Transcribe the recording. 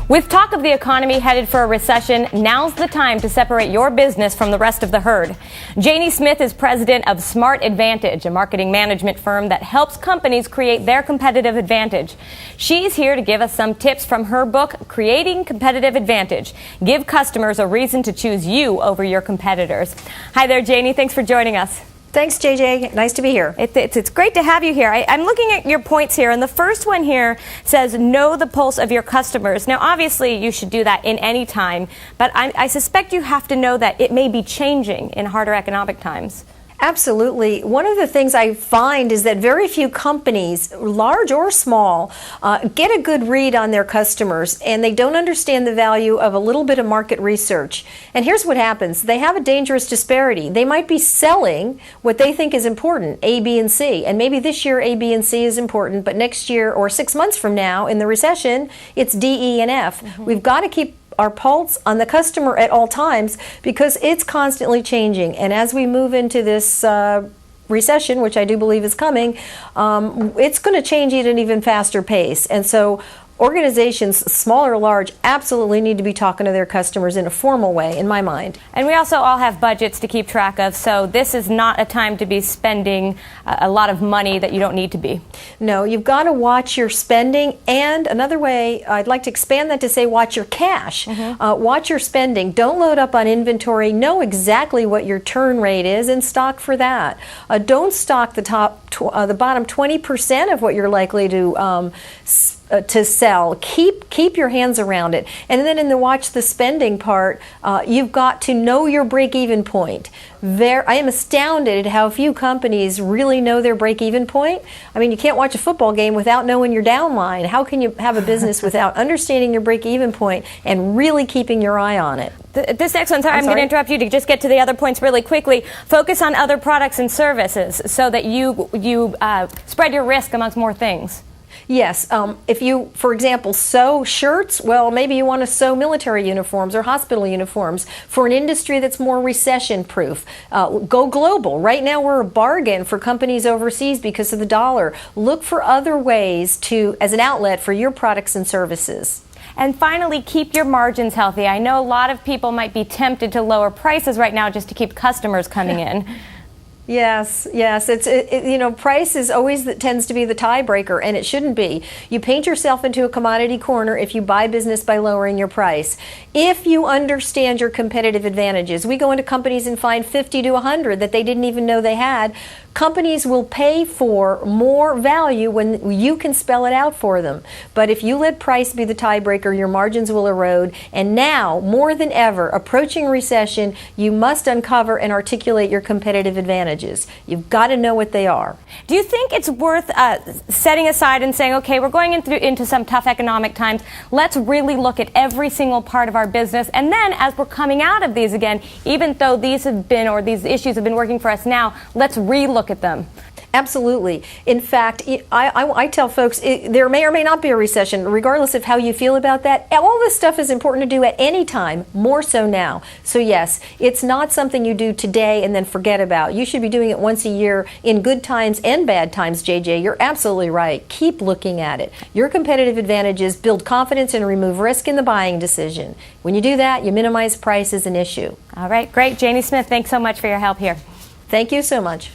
With talk of the economy headed for a recession, now's the time to separate your business from the rest of the herd. Jaynie Smith is president of Smart Advantage, a marketing management firm that helps companies create their competitive advantage. She's here to give us some tips from her book, Creating Competitive Advantage. Give customers a reason to choose you over your competitors. Hi there, Jaynie. Thanks for joining us. Thanks, JJ. Nice to be here. It's great to have you here. I'm looking at your points here, and the first one here says, know the pulse of your customers. Now, obviously, you should do that in any time, but I suspect you have to know that it may be changing in harder economic times. Absolutely. One of the things I find is that very few companies, large or small, get a good read on their customers, and they don't understand the value of a little bit of market research. And here's what happens. They have a dangerous disparity. They might be selling what they think is important, A, B, and C. And maybe this year A, B, and C is important, but next year or 6 months from now in the recession, it's D, E, and F. Mm-hmm. We've got to keep our pulse on the customer at all times because it's constantly changing. And as we move into this recession, which I do believe is coming, it's going to change at an even faster pace. And so organizations, small or large, absolutely need to be talking to their customers in a formal way, in my mind. And we also all have budgets to keep track of, so this is not a time to be spending a lot of money that you don't need to be. No, you've got to watch your spending, and another way, I'd like to expand that to say watch your cash. Mm-hmm. Watch your spending. Don't load up on inventory. Know exactly what your turn rate is and stock for that. Don't stock the bottom 20% of what you're likely to sell. Keep your hands around it. And then in the watch the spending part, you've got to know your break-even point. I am astounded at how few companies really know their break-even point. I mean, you can't watch a football game without knowing your downline. How can you have a business without understanding your break-even point and really keeping your eye on it? This next one, I'm going to interrupt you to just get to the other points really quickly. Focus on other products and services so that you spread your risk amongst more things. Yes. If you, for example, sew shirts, well, maybe you want to sew military uniforms or hospital uniforms for an industry that's more recession-proof. Go global. Right now, we're a bargain for companies overseas because of the dollar. Look for other ways as an outlet for your products and services. And finally, keep your margins healthy. I know a lot of people might be tempted to lower prices right now just to keep customers coming in. Yes. Price is always tends to be the tiebreaker, and it shouldn't be. You paint yourself into a commodity corner if you buy business by lowering your price. If you understand your competitive advantages, we go into companies and find 50 to 100 that they didn't even know they had. Companies will pay for more value when you can spell it out for them. But if you let price be the tiebreaker, your margins will erode. And now, more than ever, approaching recession, you must uncover and articulate your competitive advantages. You've got to know what they are. Do you think it's worth setting aside and saying, okay, we're going into some tough economic times. Let's really look at every single part of our business. And then as we're coming out of these again, even though these issues have been working for us now, let's re-look at them. Absolutely. In fact, I tell folks there may or may not be a recession, regardless of how you feel about that. All this stuff is important to do at any time, more so now. So yes, it's not something you do today and then forget about. You should be doing it once a year in good times and bad times, JJ. You're absolutely right. Keep looking at it. Your competitive advantages build confidence and remove risk in the buying decision. When you do that, you minimize price as an issue. All right, great. Jaynie Smith, thanks so much for your help here. Thank you so much.